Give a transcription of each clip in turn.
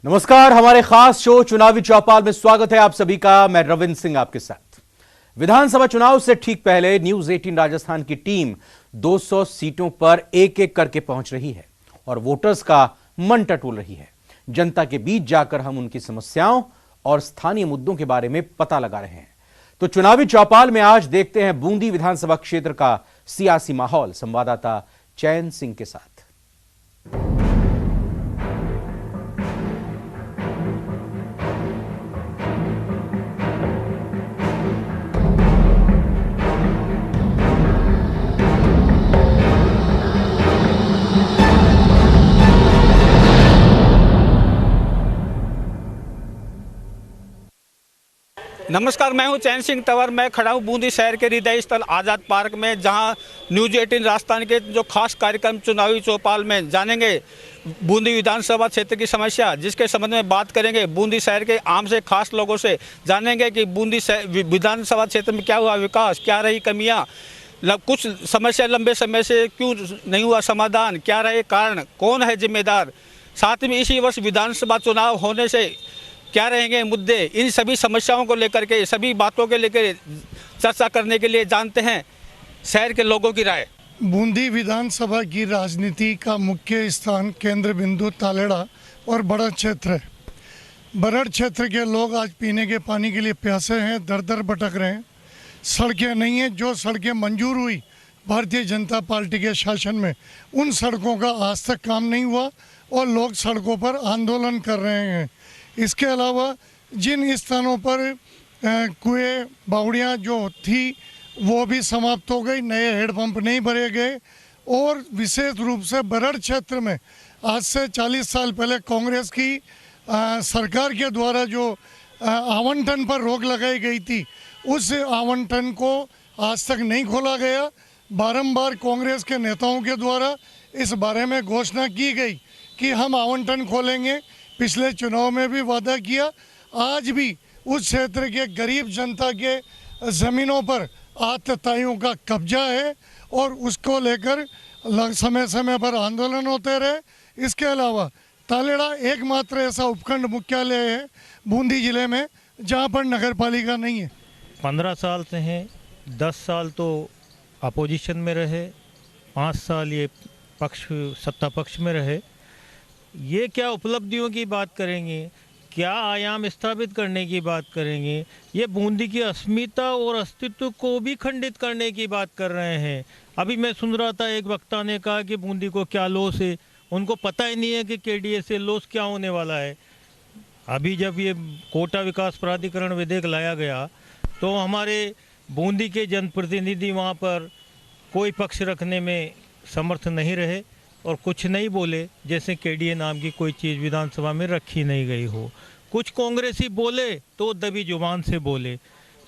नमस्कार, हमारे खास शो चुनावी चौपाल में स्वागत है आप सभी का। मैं रविंद्र सिंह आपके साथ। विधानसभा चुनाव से ठीक पहले न्यूज 18 राजस्थान की टीम 200 सीटों पर एक एक करके पहुंच रही है और वोटर्स का मन टटोल रही है। जनता के बीच जाकर हम उनकी समस्याओं और स्थानीय मुद्दों के बारे में पता लगा रहे हैं। तो चुनावी चौपाल में आज देखते हैं बूंदी विधानसभा क्षेत्र का सियासी माहौल संवाददाता चैन सिंह के साथ। नमस्कार, मैं हूं चैन सिंह तंवर। मैं खड़ा हूं बूंदी शहर के हृदय स्थल आज़ाद पार्क में, जहां न्यूज 18 राजस्थान के जो खास कार्यक्रम चुनावी चौपाल में जानेंगे बूंदी विधानसभा क्षेत्र की समस्या, जिसके संबंध में बात करेंगे। बूंदी शहर के आम से खास लोगों से जानेंगे कि बूंदी विधानसभा क्षेत्र में क्या हुआ विकास, क्या रही कमियाँ, कुछ समस्या लंबे समय से क्यों नहीं हुआ समाधान, क्या रहे कारण, कौन है जिम्मेदार। साथ में इसी वर्ष विधानसभा चुनाव होने से क्या रहेंगे मुद्दे। इन सभी समस्याओं को लेकर के, सभी बातों के लेकर चर्चा करने के लिए जानते हैं शहर के लोगों की राय। बूंदी विधानसभा की राजनीति का मुख्य स्थान केंद्र बिंदु तालेड़ा और बड़ड़ क्षेत्र है। बड़ड़ क्षेत्र के लोग आज पीने के पानी के लिए प्यासे हैं, दर दर भटक रहे हैं। सड़कें नहीं हैं। जो सड़कें मंजूर हुई भारतीय जनता पार्टी के शासन में, उन सड़कों का आज तक काम नहीं हुआ और लोग सड़कों पर आंदोलन कर रहे हैं। इसके अलावा जिन स्थानों पर कुएं बावड़ियाँ जो थी वो भी समाप्त हो गई, नए हेडपंप नहीं भरे गए। और विशेष रूप से बड़ड़ क्षेत्र में आज से 40 साल पहले कांग्रेस की सरकार के द्वारा जो आवंटन पर रोक लगाई गई थी, उस आवंटन को आज तक नहीं खोला गया। बारंबार कांग्रेस के नेताओं के द्वारा इस बारे में घोषणा की गई कि हम आवंटन खोलेंगे। पिछले चुनाव में भी वादा किया। आज भी उस क्षेत्र के गरीब जनता के ज़मीनों पर आतताइयों का कब्जा है और उसको लेकर समय समय पर आंदोलन होते रहे। इसके अलावा तालेड़ा एकमात्र ऐसा उपखंड मुख्यालय है बूंदी जिले में जहां पर नगर पालिका नहीं है। 15 साल से हैं, 10 साल तो अपोजिशन में रहे, 5 साल ये सत्ता पक्ष में रहे। ये क्या उपलब्धियों की बात करेंगे, क्या आयाम स्थापित करने की बात करेंगे। ये बूंदी की अस्मिता और अस्तित्व को भी खंडित करने की बात कर रहे हैं। अभी मैं सुन रहा था, एक वक्ता ने कहा कि बूंदी को क्या लॉस है, उनको पता ही नहीं है कि केडीए से लॉस क्या होने वाला है। अभी जब ये कोटा विकास प्राधिकरण विधेयक लाया गया तो हमारे बूंदी के जनप्रतिनिधि वहाँ पर कोई पक्ष रखने में समर्थ नहीं रहे और कुछ नहीं बोले, जैसे केडीए नाम की कोई चीज़ विधानसभा में रखी नहीं गई हो। कुछ कांग्रेसी बोले तो दबी जुबान से बोले।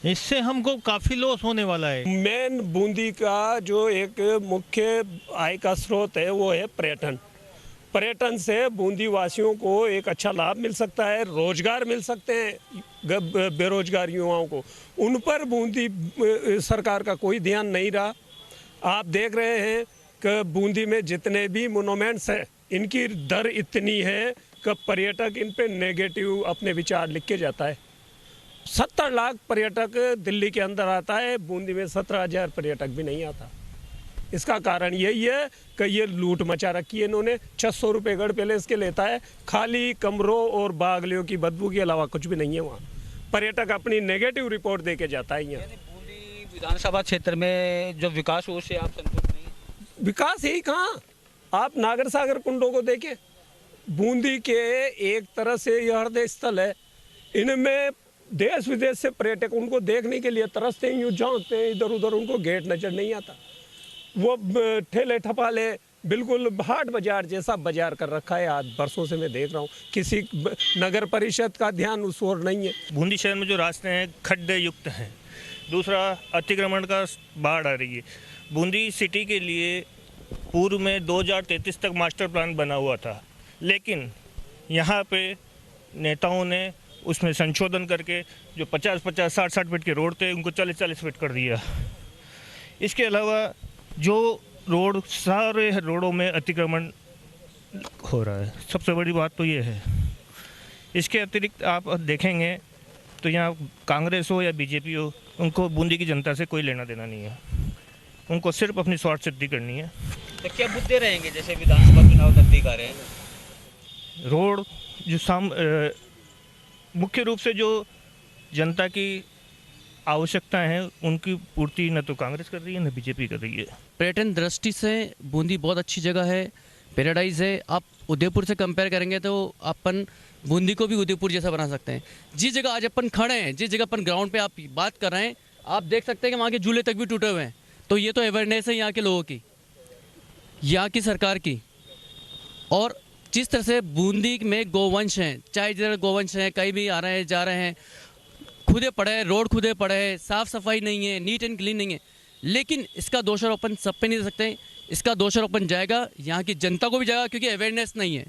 इससे हमको काफ़ी लॉस होने वाला है। मेन बूंदी का जो एक मुख्य आय का स्रोत है वो है पर्यटन। पर्यटन से बूंदी वासियों को एक अच्छा लाभ मिल सकता है, रोजगार मिल सकते हैं बेरोजगार युवाओं को। उन पर बूंदी सरकार का कोई ध्यान नहीं रहा। आप देख रहे हैं कि बूंदी में जितने भी मोनूमेंट्स हैं, इनकी दर इतनी है कि पर्यटक इन पे नेगेटिव अपने विचार लिख के जाता है। 70 लाख पर्यटक दिल्ली के अंदर आता है, बूंदी में 17,000 पर्यटक भी नहीं आता। इसका कारण यही है कि ये लूट मचा रखी है इन्होंने। 600 रुपये गढ़ पैलेस के लेता है, खाली कमरों और बागलियों की बदबू के अलावा कुछ भी नहीं है वहाँ। पर्यटक अपनी नेगेटिव रिपोर्ट दे के जाता है यहाँ। बूंदी विधानसभा क्षेत्र में जो विकास हो उससे आप संतुष्ट नहीं? विकास यही कहाँ, आप नागर सागर कुंडों को देखें। बूंदी के एक तरह से यह हृदय स्थल है। इनमें देश विदेश से पर्यटक उनको देखने के लिए तरसते हैं, यूँ झांकते हैं इधर उधर, उनको गेट नजर नहीं आता। वो ठेले ठपाले बिल्कुल हाट बाजार जैसा बाजार कर रखा है। आज बरसों से मैं देख रहा हूँ, किसी नगर परिषद का ध्यान उस ओर नहीं है। बूंदी शहर में जो रास्ते हैं खड्डे युक्त हैं। दूसरा, अतिक्रमण का बाढ़ आ रही है। बूंदी सिटी के लिए पूर्व में 2033 तक मास्टर प्लान बना हुआ था, लेकिन यहाँ पे नेताओं ने उसमें संशोधन करके जो 50-50, 60-60 फीट के रोड थे उनको 40-40 फीट कर दिया। इसके अलावा जो रोड, सारे रोडों में अतिक्रमण हो रहा है। सबसे बड़ी बात तो ये है। इसके अतिरिक्त आप देखेंगे तो यहाँ कांग्रेस हो या बीजेपी हो, उनको बूंदी की जनता से कोई लेना देना नहीं है। उनको सिर्फ अपनी स्वार्थ सिद्धि करनी है। तो क्या मुद्दे रहेंगे जैसे विधानसभा चुनाव नजदीक आ रहे हैं? रोड जो मुख्य रूप से जो जनता की आवश्यकताएं हैं उनकी पूर्ति न तो कांग्रेस कर रही है न बीजेपी कर रही है। पर्यटन दृष्टि से बूंदी बहुत अच्छी जगह है, पैराडाइज है। आप उदयपुर से कंपेयर करेंगे तो अपन बूंदी को भी उदयपुर जैसा बना सकते हैं। जिस जगह आज अपन खड़े हैं, जिस जगह अपन ग्राउंड पे आप बात कर रहे हैं, आप देख सकते हैं कि वहाँ के झूले तक भी टूटे हुए हैं। तो ये तो अवेयरनेस है यहाँ के लोगों की, यहाँ की सरकार की। और जिस तरह से बूंदी में गोवंश हैं, चाहे जिधर गोवंश हैं, कहीं भी आ रहे हैं जा रहे हैं, खुदे पड़े हैं, रोड खुदे पड़े हैं, साफ़ सफाई नहीं है, नीट एंड क्लीन नहीं है। लेकिन इसका दोषारोपण सब पे नहीं दे सकते। इसका दोषारोपण जाएगा यहाँ की जनता को भी जाएगा, क्योंकि अवेयरनेस नहीं है।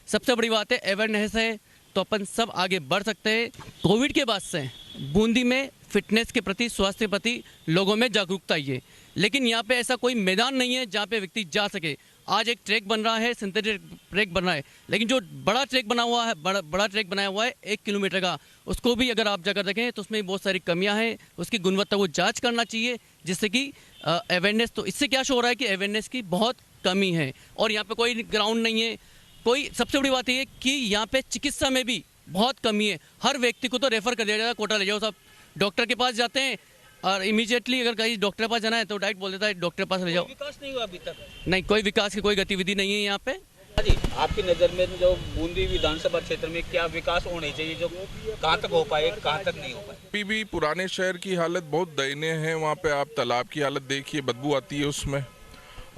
सबसे बड़ी बात है अवेयरनेस है तो अपन सब आगे बढ़ सकते हैं। कोविड के बाद से बूंदी में फिटनेस के प्रति, स्वास्थ्य के प्रति लोगों में जागरूकता आई है। लेकिन यहाँ पे ऐसा कोई मैदान नहीं है जहाँ पे व्यक्ति जा सके। आज एक ट्रैक बन रहा है, सिंथेटिक ट्रैक बन रहा है, लेकिन जो बड़ा ट्रैक बना हुआ है, बड़ा ट्रैक बनाया हुआ है 1 किलोमीटर का, उसको भी अगर आप जाकर देखें तो उसमें बहुत सारी कमियां हैं। उसकी गुणवत्ता को जांच करना चाहिए, जिससे कि अवेयरनेस, तो इससे क्या शो हो रहा है कि अवेयरनेस की बहुत कमी है। और यहाँ पे कोई ग्राउंड नहीं है, कोई। सबसे बड़ी बात यह है कि यहाँ पे चिकित्सा में भी बहुत कमी है। हर व्यक्ति को तो रेफर कर दिया जाता है, कोटा ले जाओ, सब डॉक्टर के पास जाते हैं और इमीडिएटली अगर कहीं डॉक्टर के पास जाना है तो डायरेक्ट बोल देता है डॉक्टर के पास ले जाओ। विकास नहीं हुआ अभी तक? नहीं, कोई विकास की कोई गतिविधि नहीं है यहाँ पे। हाँ जी, आपकी नज़र में जो बूंदी विधानसभा क्षेत्र में क्या विकास होने चाहिए, जो कहाँ तक हो पाए, कहाँ तक नहीं हो पाए? अभी भी पुराने शहर की हालत बहुत दयनीय है। वहाँ पे आप तालाब की हालत देखिए, बदबू आती है उसमें।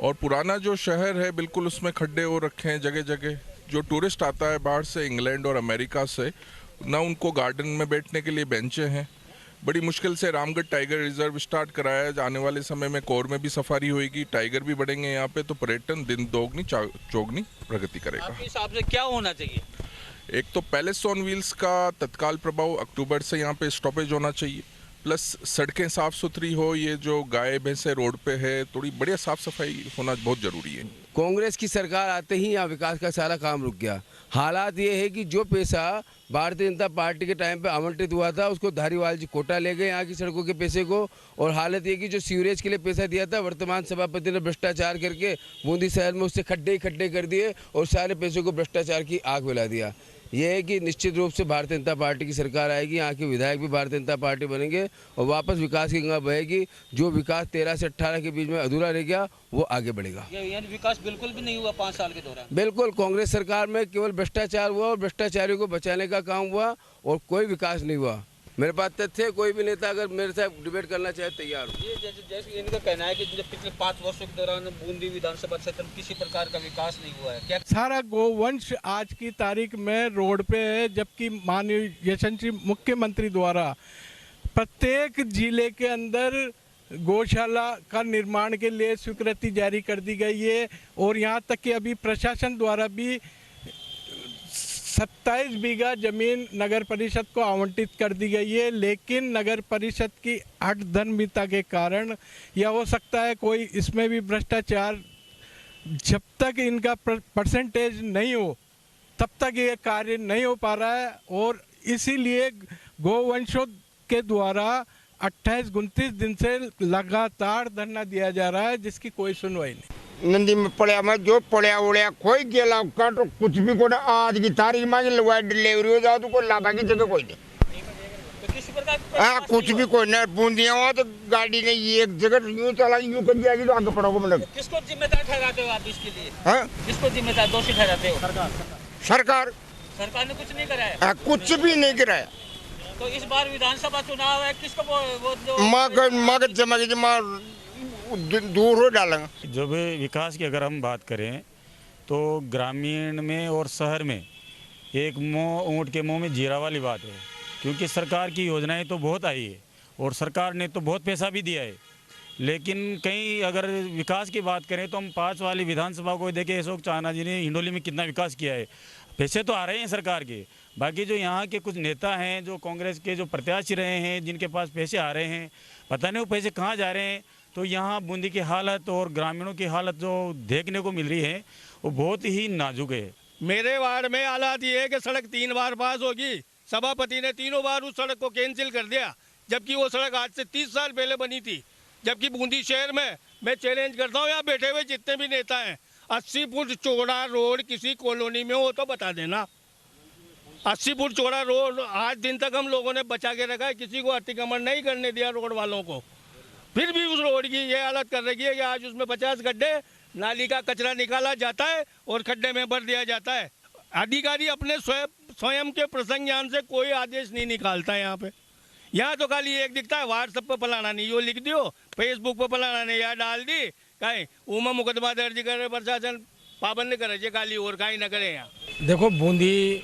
और पुराना जो शहर है बिल्कुल उसमें खड्डे हो रखे हैं जगह जगह। जो टूरिस्ट आता है बाहर से, इंग्लैंड और अमेरिका से, ना उनको गार्डन में बैठने के लिए बेंचें हैं। बड़ी मुश्किल से रामगढ़ टाइगर रिजर्व स्टार्ट कराया है। आने वाले समय में कोर में भी सफारी होएगी, टाइगर भी बढ़ेंगे यहाँ पे, तो पर्यटन दिन दोगुनी चौगुनी प्रगति करेगा। आपके हिसाब से क्या होना चाहिए? एक तो पैलेस ऑन व्हील्स का तत्काल प्रभाव, अक्टूबर से यहाँ पे स्टॉपेज होना चाहिए। प्लस सड़कें साफ़ सुथरी हो, ये जो गाय भैंसे रोड पे है, थोड़ी बढ़िया साफ़ सफाई होना बहुत ज़रूरी है। कांग्रेस की सरकार आते ही यहाँ विकास का सारा काम रुक गया। हालात ये है कि जो पैसा भारतीय जनता पार्टी के टाइम पे आवंटित हुआ था, उसको धारीवाल जी कोटा ले गए यहाँ की सड़कों के पैसे को। और हालत ये कि जो सीवरेज के लिए पैसा दिया था, वर्तमान सभापति ने भ्रष्टाचार करके बूंदी शहर में उससे खड्डे ही खड्डे कर दिए और सारे पैसों को भ्रष्टाचार की आग मिला दिया। ये है कि निश्चित रूप से भारतीय जनता पार्टी की सरकार आएगी, यहाँ के विधायक भी भारतीय जनता पार्टी बनेंगे और वापस विकास की गंगा बहेगी। जो विकास 13 से 18 के बीच में अधूरा रह गया वो आगे बढ़ेगा। यानी विकास बिल्कुल भी नहीं हुआ 5 साल के दौरान? बिल्कुल, कांग्रेस सरकार में केवल भ्रष्टाचार हुआ और भ्रष्टाचारियों को बचाने का काम हुआ और कोई विकास नहीं हुआ। मेरे पास तथ्य, कोई भी नेता अगर मेरे साथ डिबेट करना चाहे तैयार हूँ। ये जैसे इनका कहना है कि जो पिछले 5 वर्षों के दौरान बूंदी विधानसभा क्षेत्र में किसी प्रकार का विकास नहीं हुआ है। क्या सारा गोवंश आज की तारीख में रोड पे है, जबकि माननीय यशस्वी मुख्यमंत्री द्वारा प्रत्येक जिले के अंदर गौशाला का निर्माण के लिए स्वीकृति जारी कर दी गई है। और यहाँ तक कि अभी प्रशासन द्वारा भी 27 बीघा जमीन नगर परिषद को आवंटित कर दी गई है। लेकिन नगर परिषद की अधर्मिता के कारण, या हो सकता है कोई इसमें भी भ्रष्टाचार, जब तक इनका परसेंटेज नहीं हो तब तक ये कार्य नहीं हो पा रहा है। और इसीलिए गोवंशों के द्वारा 28-29 दिन से लगातार धरना दिया जा रहा है, जिसकी कोई सुनवाई नहीं। नंदी में पड़िया में जो पड़िया उड़िया कोई गेला का तो कुछ भी को आज की तारीख में लगवाई डिलीवरी हो जाओ तो कोई लाभा की जगह कोई नहीं। तो किसी प्रकार कुछ भी कोई नहीं। बूंदिया हुआ तो गाड़ी ने एक जगह यूँ चला, यूँ कर जाएगी तो आगे पड़ोगे। मतलब किसको जिम्मेदार ठहराते हो आप इसके लिए? हाँ, किसको जिम्मेदार दोषी ठहराते हो? सरकार ने कुछ नहीं कराया। कुछ भी नहीं कराया। तो इस बार विधानसभा चुनाव है, किसको वो जो मगज जमा दूर हो डालेंगे। जो भी विकास की अगर हम बात करें तो ग्रामीण में और शहर में एक ऊँट के मुंह में जीरा वाली बात है। क्योंकि सरकार की योजनाएं तो बहुत आई है और सरकार ने तो बहुत पैसा भी दिया है, लेकिन कहीं अगर विकास की बात करें तो हम 5 वाली विधानसभा को देखें, अशोक चाहना जी ने हिंडोली में कितना विकास किया है। पैसे तो आ रहे हैं सरकार के, बाकी जो यहाँ के कुछ नेता हैं, जो कांग्रेस के जो प्रत्याशी रहे हैं, जिनके पास पैसे आ रहे हैं, पता नहीं वो पैसे कहाँ जा रहे हैं। तो यहाँ बूंदी की हालत और ग्रामीणों की हालत जो देखने को मिल रही है वो बहुत ही नाजुक है। मेरे वार्ड में हालात ये है कि सड़क 3 बार पास होगी, सभापति ने 3 बार उस सड़क को कैंसिल कर दिया, जबकि वो सड़क आज से 30 साल पहले बनी थी। जबकि बूंदी शहर में मैं चैलेंज करता हूँ, यहाँ बैठे हुए जितने भी नेता हैं, 80 फुट चौड़ा रोड किसी कॉलोनी में हो तो बता देना। 80 फुट चौड़ा रोड आज दिन तक हम लोगों ने बचा के रखा है, किसी को अतिक्रमण नहीं करने दिया रोड वालों को। फिर भी उस रोड की ये हालत कर रखी है कि आज उसमें 50 गड्ढे, नाली का कचरा निकाला जाता है और खड्डे में भर दिया जाता है। अधिकारी अपने स्वयं के प्रसंग ज्ञान से कोई आदेश नहीं निकालता है। यहाँ तो खाली एक दिखता है, व्हाट्सएप पर फलाना नहीं, यो लिख दियो, फेसबुक पर फलाना नहीं या डाल दी, कहीं उमा मुकदमा दर्ज करे, प्रशासन पाबंद करे, खाली और कहीं न करे। यहाँ देखो, बूंदी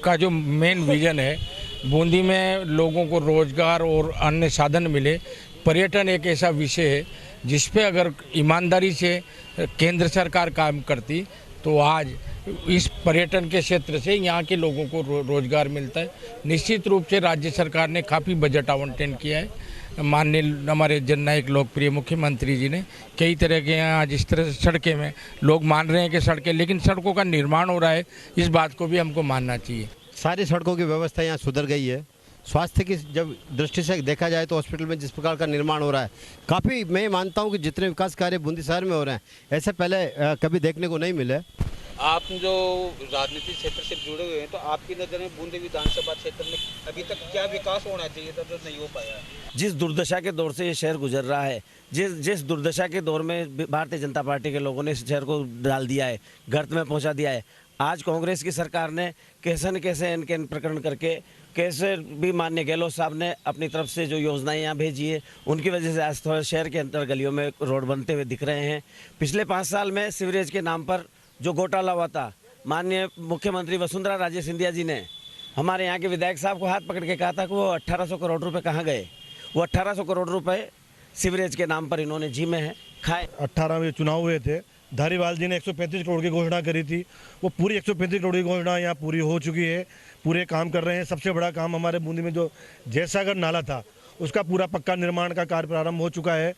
का जो मेन विजन है, बूंदी में लोगों को रोजगार और अन्य साधन मिले। पर्यटन एक ऐसा विषय है जिस पे अगर ईमानदारी से केंद्र सरकार काम करती तो आज इस पर्यटन के क्षेत्र से यहाँ के लोगों को रोजगार मिलता है। निश्चित रूप से राज्य सरकार ने काफ़ी बजट आवंटन किया है। माननीय हमारे जननायक लोकप्रिय मुख्यमंत्री जी ने कई तरह के यहाँ जिस तरह सड़कें में लोग मान रहे हैं कि सड़कें, लेकिन सड़कों का निर्माण हो रहा है, इस बात को भी हमको मानना चाहिए। सारी सड़कों की व्यवस्था यहाँ सुधर गई है। स्वास्थ्य की जब दृष्टि से देखा जाए तो हॉस्पिटल में जिस प्रकार का निर्माण हो रहा है, काफ़ी मैं मानता हूँ कि जितने विकास कार्य बूंदी शहर में हो रहे हैं ऐसे पहले कभी देखने को नहीं मिले। आप जो राजनीतिक क्षेत्र से जुड़े हुए हैं, तो आपकी नज़र में बूंदी विधानसभा क्षेत्र में अभी तक क्या विकास होना चाहिए था जो नहीं हो पाया है? जिस दुर्दशा के दौर से ये शहर गुजर रहा है, जिस दुर्दशा के दौर में भारतीय जनता पार्टी के लोगों ने इस शहर को डाल दिया है, गर्त में पहुंचा दिया है, आज कांग्रेस की सरकार ने कैसे न कैसे इनके प्रकरण करके कैसे भी माननीय गहलोत साहब ने अपनी तरफ से जो योजनाएं यहाँ भेजी है, उनकी वजह से आज थोड़ा शहर के अंदर गलियों में रोड बनते हुए दिख रहे हैं। पिछले 5 साल में सीवरेज के नाम पर जो घोटाला हुआ था, माननीय मुख्यमंत्री वसुंधरा राजे सिंधिया जी ने हमारे यहाँ के विधायक साहब को हाथ पकड़ के कहा था कि वो 1800 करोड़ रुपए कहाँ गए। वो 1800 करोड़ रुपए सीवरेज के नाम पर इन्होंने जी में है खाए। 18 में चुनाव हुए थे, धारीवाल जी ने 135 करोड़ की घोषणा करी थी, वो पूरी 135 करोड़ की घोषणा यहाँ पूरी हो चुकी है, पूरे काम कर रहे हैं। सबसे बड़ा काम हमारे बूंदी में जो जयसागर नाला था उसका पूरा पक्का निर्माण का कार्य प्रारंभ हो चुका है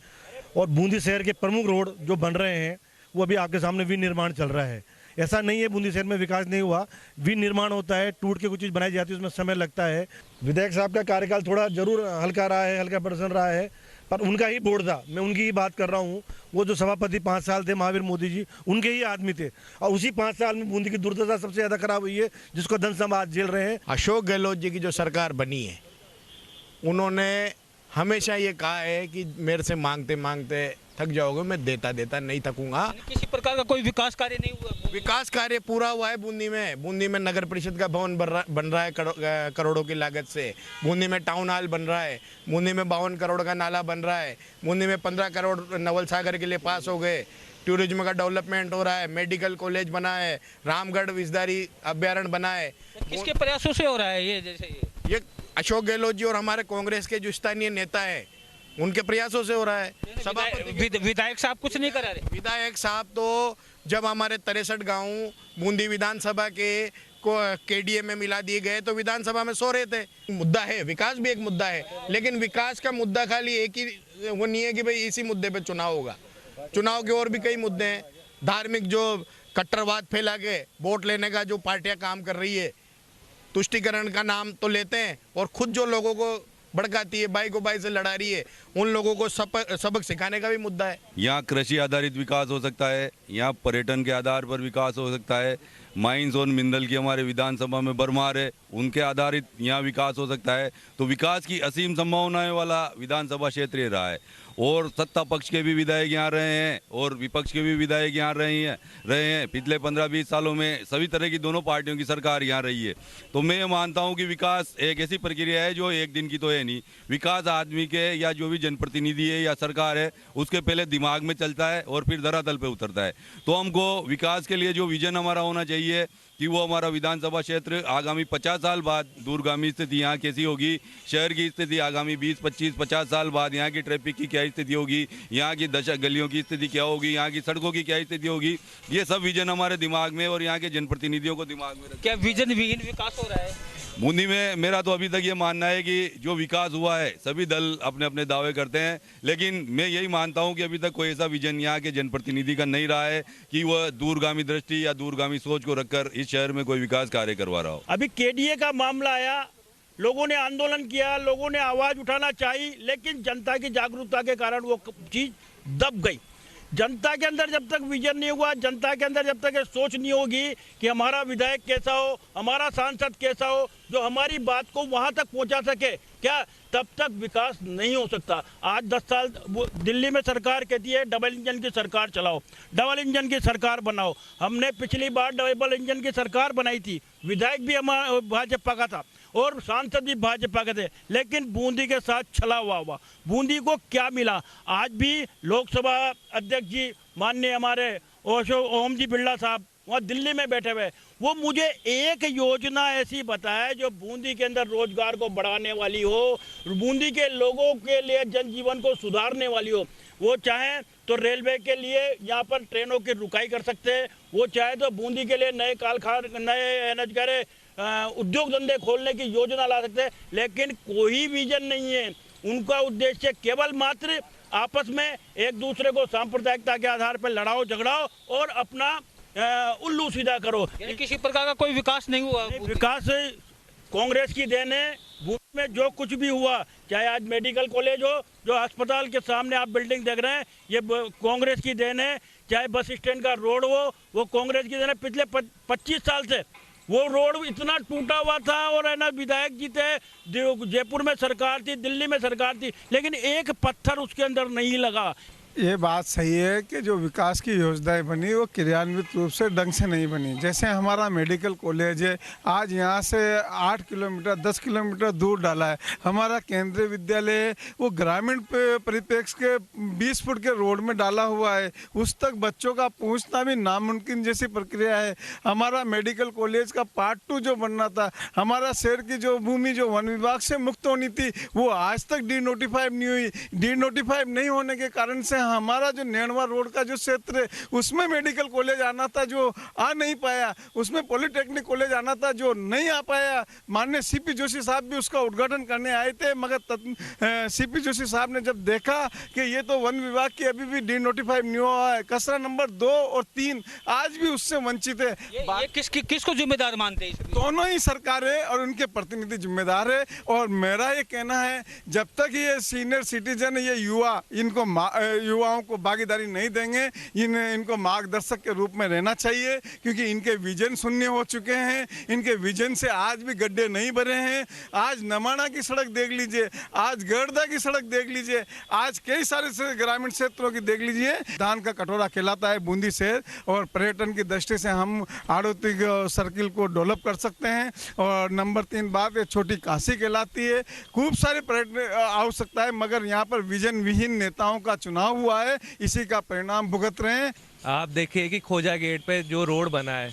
और बूंदी शहर के प्रमुख रोड जो बन रहे हैं वो अभी आपके सामने विनिर्माण चल रहा है। ऐसा नहीं है बूंदी शहर में विकास नहीं हुआ, विनिर्माण होता है, टूट के कुछ चीज़ बनाई जाती है, उसमें समय लगता है। विधायक साहब का कार्यकाल थोड़ा जरूर हल्का रहा है, हल्का प्रदर्शन रहा है, पर उनका ही बोर्ड था, मैं उनकी ही बात कर रहा हूँ। वो जो सभापति 5 साल थे महावीर मोदी जी, उनके ही आदमी थे और उसी 5 साल में बूंदी की दुर्दशा सबसे ज़्यादा खराब हुई है, जिसको धन समाज झेल रहे हैं। अशोक गहलोत जी की जो सरकार बनी है, उन्होंने हमेशा ये कहा है कि मेरे से मांगते मांगते थक जाओगे, मैं देता देता नहीं थकूंगा। किसी प्रकार का कोई विकास कार्य नहीं हुआ? विकास कार्य पूरा हुआ है बूंदी में। बूंदी में नगर परिषद का भवन बन रहा है करोड़ों की लागत से। बूंदी में टाउन हॉल बन रहा है। बूंदी में 52 करोड़ का नाला बन रहा है। बूंदी में 15 करोड़ नवल सागर के लिए पास हो गए। टूरिज्म का डेवलपमेंट हो रहा है, मेडिकल कॉलेज बना है, रामगढ़ विषधारी अभ्यारण्य बना है। किसके प्रयासों से हो रहा है ये? जैसे ये अशोक गहलोत जी और हमारे कांग्रेस के जो स्थानीय नेता है उनके प्रयासों से हो रहा है। विधायक साहब कुछ नहीं करा रहे। विधायक साहब तो जब हमारे 63 गांव बूंदी विधानसभा के को केडीए में मिला दिए गए तो विधानसभा में सो रहे थे। मुद्दा है, विकास भी एक मुद्दा है, लेकिन विकास का मुद्दा खाली एक ही वो नहीं है कि भाई इसी मुद्दे पे चुनाव होगा। चुनाव के और भी कई मुद्दे हैं। धार्मिक जो कट्टरवाद फैला के वोट लेने का जो पार्टियां काम कर रही है, तुष्टिकरण का नाम तो लेते हैं और खुद जो लोगों को भड़काती है, भाई को भाई से लड़ा रही है, उन लोगों को सबक सिखाने का भी मुद्दा है। यहाँ कृषि आधारित विकास हो सकता है, यहाँ पर्यटन के आधार पर विकास हो सकता है। माइंस और मिनरल की हमारे विधानसभा में भरमार है, उनके आधारित यहाँ विकास हो सकता है। तो विकास की असीम संभावनाएं वाला विधानसभा क्षेत्र ये रहा है और सत्ता पक्ष के भी विधायक यहाँ रहे हैं और विपक्ष के भी विधायक यहाँ रहे हैं। पिछले 15-20 सालों में सभी तरह की दोनों पार्टियों की सरकार यहाँ रही है। तो मैं ये मानता हूँ कि विकास एक ऐसी प्रक्रिया है जो एक दिन की तो है नहीं। विकास आदमी के या जो भी जनप्रतिनिधि है या सरकार है उसके पहले दिमाग में चलता है और फिर धरातल पे उतरता है। तो हमको विकास के लिए जो विजन हमारा होना चाहिए कि वो हमारा विधानसभा क्षेत्र आगामी 50 साल बाद दूरगामी स्थिति यहाँ कैसी होगी, शहर की स्थिति आगामी 20, 25, 50 साल बाद यहाँ की ट्रैफिक की क्या स्थिति होगी, यहाँ की गलियों की स्थिति क्या होगी, यहाँ की सड़कों की क्या स्थिति होगी, ये सब विजन हमारे दिमाग में और यहाँ के जनप्रतिनिधियों को दिमाग में। क्या विजन विहीन विकास हो रहा है? बूंदी में मेरा तो अभी तक ये मानना है कि जो विकास हुआ है, सभी दल अपने अपने दावे करते हैं, लेकिन मैं यही मानता हूं कि अभी तक कोई ऐसा विजन यहाँ के जनप्रतिनिधि का नहीं रहा है कि वह दूरगामी दृष्टि या दूरगामी सोच को रखकर इस शहर में कोई विकास कार्य करवा रहा हो। अभी केडीए का मामला आया, लोगों ने आंदोलन किया, लोगों ने आवाज उठाना चाहिए, लेकिन जनता की जागरूकता के कारण वो चीज दब गई। जनता के अंदर जब तक विजन नहीं हुआ, जनता के अंदर जब तक ये सोच नहीं होगी कि हमारा विधायक कैसा हो, हमारा सांसद कैसा हो, जो हमारी बात को वहां तक पहुंचा सके, क्या तब तक विकास नहीं हो सकता। आज 10 साल दिल्ली में सरकार कहती है डबल इंजन की सरकार चलाओ, डबल इंजन की सरकार बनाओ। हमने पिछली बार डबल इंजन की सरकार बनाई थी, विधायक भी हमारा भाजपा का था और सांसद भी भाजपा के थे, लेकिन बूंदी के साथ छला हुआ। बूंदी को क्या मिला? आज भी लोकसभा अध्यक्ष जी माननीय हमारे ओम जी बिरला साहब वहाँ दिल्ली में बैठे हुए, वो मुझे एक योजना ऐसी बताए जो बूंदी के अंदर रोजगार को बढ़ाने वाली हो, बूंदी के लोगों के लिए जनजीवन को सुधारने वाली हो। वो चाहे तो रेलवे के लिए यहाँ पर ट्रेनों की रुकाई कर सकते हैं, वो चाहे तो बूंदी के लिए नए नए उद्योग धंधे खोलने की योजना ला सकते हैं, लेकिन कोई विजन नहीं है। उनका उद्देश्य केवल मात्र आपस में एक दूसरे को सांप्रदायिकता के आधार पर लड़ाओ झगड़ाओ और अपना उल्लू सीधा करो। किसी प्रकार का कोई विकास नहीं हुआ। विकास कांग्रेस की देन है। बूंदी में जो कुछ भी हुआ, चाहे आज मेडिकल कॉलेज हो, जो अस्पताल के सामने आप बिल्डिंग देख रहे हैं, ये कांग्रेस की देन है। चाहे बस स्टैंड का रोड हो, वो कांग्रेस की देन है। पिछले 25 साल से वो रोड इतना टूटा हुआ था और है ना, विधायक जी थे, जयपुर में सरकार थी, दिल्ली में सरकार थी, लेकिन एक पत्थर उसके अंदर नहीं लगा। ये बात सही है कि जो विकास की योजनाएं बनी वो क्रियान्वित रूप से ढंग से नहीं बनी। जैसे हमारा मेडिकल कॉलेज है, आज यहाँ से 8 किलोमीटर 10 किलोमीटर दूर डाला है। हमारा केंद्रीय विद्यालय है, वो ग्रामीण परिप्रेक्ष्य के 20 फुट के रोड में डाला हुआ है, उस तक बच्चों का पहुँचना भी नामुमकिन जैसी प्रक्रिया है। हमारा मेडिकल कॉलेज का पार्ट 2 जो बनना था, हमारा शहर की जो भूमि जो वन विभाग से मुक्त होनी थी, वो आज तक डी-नोटिफाइड नहीं हुई। डी-नोटिफाइड नहीं होने के कारण से हमारा जो नैनवा रोड का जो क्षेत्र है, उसमें मेडिकल कॉलेज आना था जो आ नहीं पाया, उसमें पॉलिटेक्निक कॉलेज आना था जो नहीं आ पाया। माननीय सीपी जोशी साहब भी उसका उद्घाटन करने आए थे, मगर सीपी जोशी साहब ने जब देखा कि ये तो वन विभाग की अभी भी डी-नोटिफाइड नहीं हुआ है, कसरा नंबर 2 और 3 आज भी उससे वंचित है। ये किसको जिम्मेदार मानते हैं? दोनों ही सरकारें और उनके प्रतिनिधि जिम्मेदार है। और मेरा ये कहना है, जब तक ये सीनियर सिटीजन, ये युवा, इनको युवाओं को भागीदारी नहीं देंगे, इनको मार्गदर्शक के रूप में रहना चाहिए, क्योंकि इनके विजन शून्य हो चुके हैं। इनके विजन से आज भी गड्ढे नहीं भरे हैं। आज नमाना की सड़क देख लीजिए, आज गर्दा की सड़क देख लीजिए, आज कई सारे ग्रामीण क्षेत्रों की देख लीजिए। धान का कटोरा कहलाता है बूंदी शहर, और पर्यटन की दृष्टि से हम आड़ोती सर्किल को डेवलप कर सकते हैं। और नंबर 3 बात, ये छोटी काशी कहलाती है। खूब सारे पर्यटन आवश्यकता है, मगर यहाँ पर विजन विहीन नेताओं का चुनाव हुआ है, इसी का परिणाम भुगत रहे हैं। आप देखिए कि खोजा गेट पे जो रोड बना है,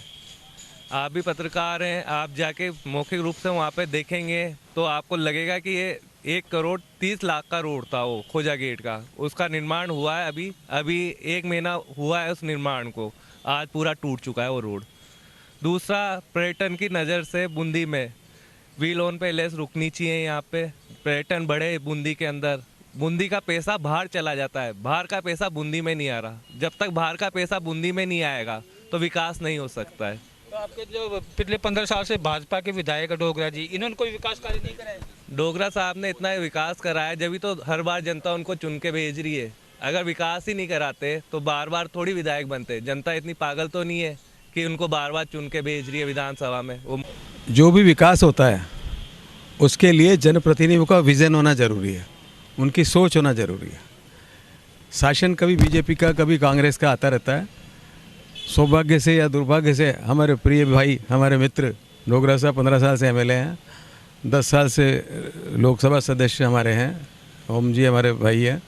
आप भी पत्रकार हैं, आप जाके मौखिक रूप से वहाँ पे देखेंगे तो आपको लगेगा कि ये 1 करोड़ 30 लाख का रोड था वो खोजा गेट का। उसका निर्माण हुआ है अभी 1 महीना हुआ है उस निर्माण को, आज पूरा टूट चुका है वो रोड। दूसरा, पर्यटन की नज़र से बूंदी में व्हील ऑन पैलेस रुकनी चाहिए। यहाँ पे पर्यटन बढ़े बूंदी के अंदर। बूंदी का पैसा बाहर चला जाता है, बाहर का पैसा बूंदी में नहीं आ रहा। जब तक बाहर का पैसा बूंदी में नहीं आएगा तो विकास नहीं हो सकता है। तो आपके जो पिछले 15 साल से भाजपा के विधायक डोगरा जी, इन्होंने कोई विकास कार्य नहीं कराया? डोगरा साहब ने इतना विकास कराया, जब तो हर बार जनता उनको चुन के भेज रही है। अगर विकास ही नहीं कराते तो बार बार थोड़ी विधायक बनते। जनता इतनी पागल तो नहीं है कि उनको बार बार चुन के भेज रही है विधानसभा में। जो भी विकास होता है उसके लिए जनप्रतिनिधियों का विजन होना जरूरी है, उनकी सोच होना जरूरी है। शासन कभी बीजेपी का कभी कांग्रेस का आता रहता है। सौभाग्य से या दुर्भाग्य से हमारे प्रिय भाई, हमारे मित्र डोगरा साहब 15 साल से एमएलए हैं, 10 साल से लोकसभा सदस्य हमारे हैं। ओम जी हमारे भाई हैं,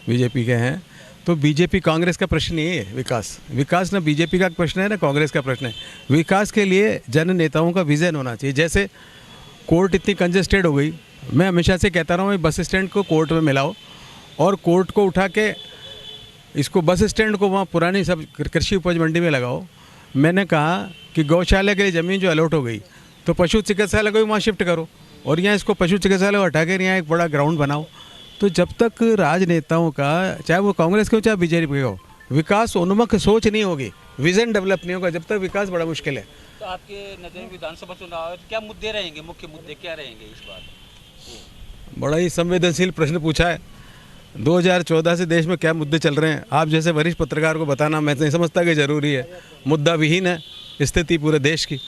बीजेपी के हैं। तो बीजेपी कांग्रेस का प्रश्न नहीं है विकास ना बीजेपी का प्रश्न है ना कांग्रेस का प्रश्न है। विकास के लिए जन नेताओं का विजन होना चाहिए। जैसे कोर्ट इतनी कंजेस्टेड हो गई, मैं हमेशा से कहता रहा हूँ बस स्टैंड को कोर्ट में मिलाओ और कोर्ट को उठा के इसको बस स्टैंड को वहाँ पुरानी सब कृषि उपज मंडी में लगाओ। मैंने कहा कि गौशाला के लिए ज़मीन जो अलॉट हो गई तो पशु चिकित्सालय को भी वहाँ शिफ्ट करो और यहाँ इसको पशु चिकित्सालय को हटा कर यहाँ एक बड़ा ग्राउंड बनाओ। तो जब तक राजनेताओं का, चाहे वो कांग्रेस के हो चाहे बीजेपी के हो, विकास उन्मुख सोच नहीं होगी, विजन डेवलप नहीं होगा, जब तक विकास बड़ा मुश्किल है। तो आपके नज़र में विधानसभा चुनाव है, क्या मुद्दे रहेंगे, मुख्य मुद्दे क्या रहेंगे इस बार? बड़ा ही संवेदनशील प्रश्न पूछा है। 2014 से देश में क्या मुद्दे चल रहे हैं, आप जैसे वरिष्ठ पत्रकार को बताना मैं नहीं समझता कि ज़रूरी है। मुद्दा विहीन है स्थिति पूरे देश की।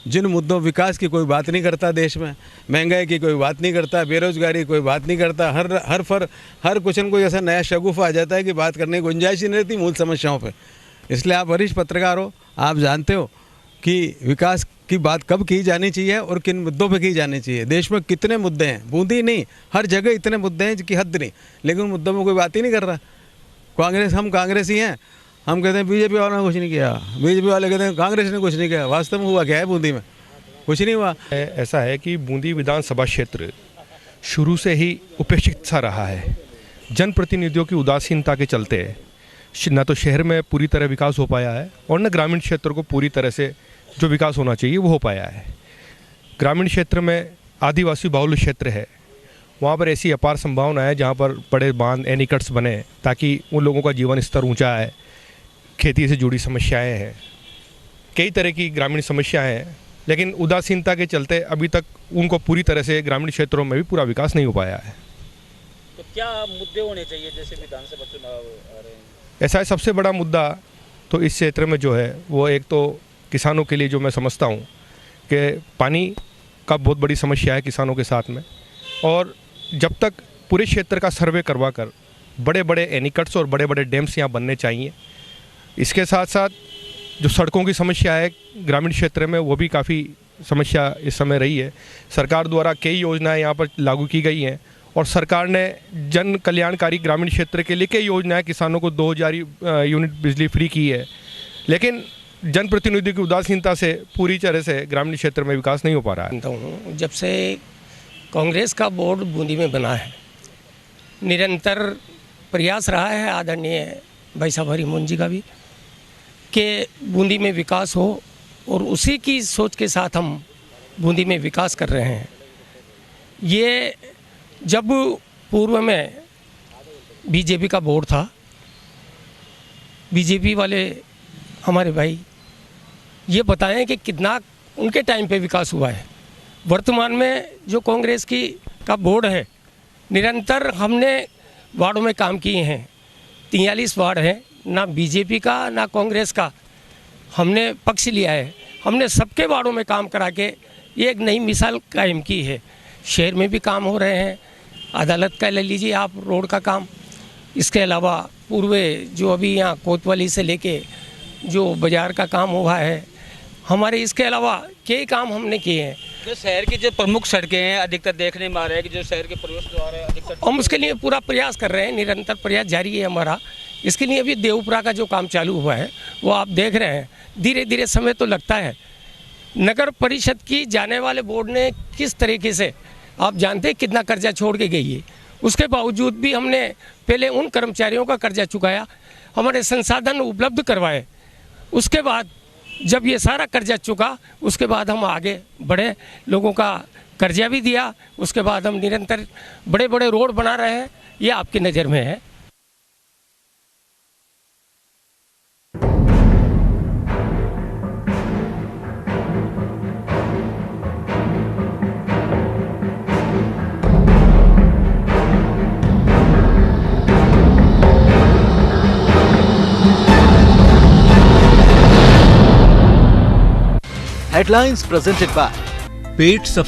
जिन मुद्दों, विकास की कोई बात नहीं करता देश में, महंगाई की कोई बात नहीं करता, बेरोजगारी की कोई बात नहीं करता, हर कुछ न कोई ऐसा नया शगुफा आ जाता है कि बात करने की गुंजाइश ही नहीं रहती मूल समस्याओं पे। इसलिए आप वरिष्ठ पत्रकार हो, आप जानते हो कि विकास की बात कब की जानी चाहिए और किन मुद्दों पे की जानी चाहिए। देश में कितने मुद्दे हैं, बूंदी नहीं, हर जगह इतने मुद्दे हैं जिनकी हद नहीं, लेकिन उन मुद्दों में कोई बात ही नहीं कर रहा। हम कांग्रेसी हैं, हम कहते हैं बीजेपी वालों ने कुछ नहीं किया, बीजेपी वाले कहते हैं कांग्रेस ने कुछ नहीं किया। वास्तव में हुआ क्या है बूंदी में? कुछ नहीं हुआ। ऐसा है कि बूंदी विधानसभा क्षेत्र शुरू से ही उपेक्षित सा रहा है। जनप्रतिनिधियों की उदासीनता के चलते न तो शहर में पूरी तरह विकास हो पाया है और न ग्रामीण क्षेत्र को पूरी तरह से जो विकास होना चाहिए वो हो पाया है। ग्रामीण क्षेत्र में आदिवासी बाहुल्य क्षेत्र है, वहाँ पर ऐसी अपार संभावना है जहाँ पर बड़े बांध, एनीकट्स बने ताकि उन लोगों का जीवन स्तर ऊंचा है। खेती से जुड़ी समस्याएं हैं, कई तरह की ग्रामीण समस्याएं हैं, लेकिन उदासीनता के चलते अभी तक उनको पूरी तरह से ग्रामीण क्षेत्रों में भी पूरा विकास नहीं हो पाया है। तो क्या मुद्दे होने चाहिए जैसे विधानसभा चुनाव आ रहे हैं? ऐसा है, सबसे बड़ा मुद्दा तो इस क्षेत्र में जो है वो एक तो किसानों के लिए जो मैं समझता हूँ कि पानी का बहुत बड़ी समस्या है किसानों के साथ में, और जब तक पूरे क्षेत्र का सर्वे करवा कर बड़े बड़े एनीकट्स और बड़े बड़े डैम्स यहाँ बनने चाहिए। इसके साथ साथ जो सड़कों की समस्या है ग्रामीण क्षेत्र में वो भी काफ़ी समस्या इस समय रही है। सरकार द्वारा कई योजनाएं यहाँ पर लागू की गई हैं और सरकार ने जन कल्याणकारी ग्रामीण क्षेत्र के लिए कई योजनाएं किसानों को 2000 यूनिट बिजली फ्री की है, लेकिन जनप्रतिनिधियों की उदासीनता से पूरी तरह से ग्रामीण क्षेत्र में विकास नहीं हो पा रहा है। जब से कांग्रेस का बोर्ड बूंदी में बना है, निरंतर प्रयास रहा है आदरणीय भाई साहब हरिमोहन जी का भी कि बूंदी में विकास हो, और उसी की सोच के साथ हम बूंदी में विकास कर रहे हैं। ये जब पूर्व में बीजेपी का बोर्ड था, बीजेपी वाले हमारे भाई ये बताएं कि कितना उनके टाइम पे विकास हुआ है। वर्तमान में जो कांग्रेस का बोर्ड है, निरंतर हमने वार्डों में काम किए हैं। 43 वार्ड हैं, ना बीजेपी का ना कांग्रेस का हमने पक्ष लिया है। हमने सबके वार्डों में काम करा के ये एक नई मिसाल कायम की है। शहर में भी काम हो रहे हैं, अदालत का ले लीजिए आप, रोड का काम, इसके अलावा पूर्व जो अभी यहाँ कोतवाली से लेके जो बाज़ार का काम हुआ है हमारे, इसके अलावा कई काम हमने किए हैं। जो शहर की जो प्रमुख सड़कें हैं अधिकतर देखने में आ रहे हैं कि जो शहर के प्रवेश द्वार है अधिकतर, हम उसके लिए पूरा प्रयास कर रहे हैं, निरंतर प्रयास जारी है हमारा। इसके लिए अभी देवपुरा का जो काम चालू हुआ है वो आप देख रहे हैं, धीरे धीरे समय तो लगता है। नगर परिषद की जाने वाले बोर्ड ने किस तरीके से, आप जानते हैं कितना कर्जा छोड़ के गई है, उसके बावजूद भी हमने पहले उन कर्मचारियों का कर्जा चुकाया, हमारे संसाधन उपलब्ध करवाए। उसके बाद जब ये सारा कर्जा चुका, उसके बाद हम आगे बढ़े, लोगों का कर्जा भी दिया, उसके बाद हम निरंतर बड़े बड़े रोड बना रहे हैं। ये आपकी नज़र में है। Headlines presented by pet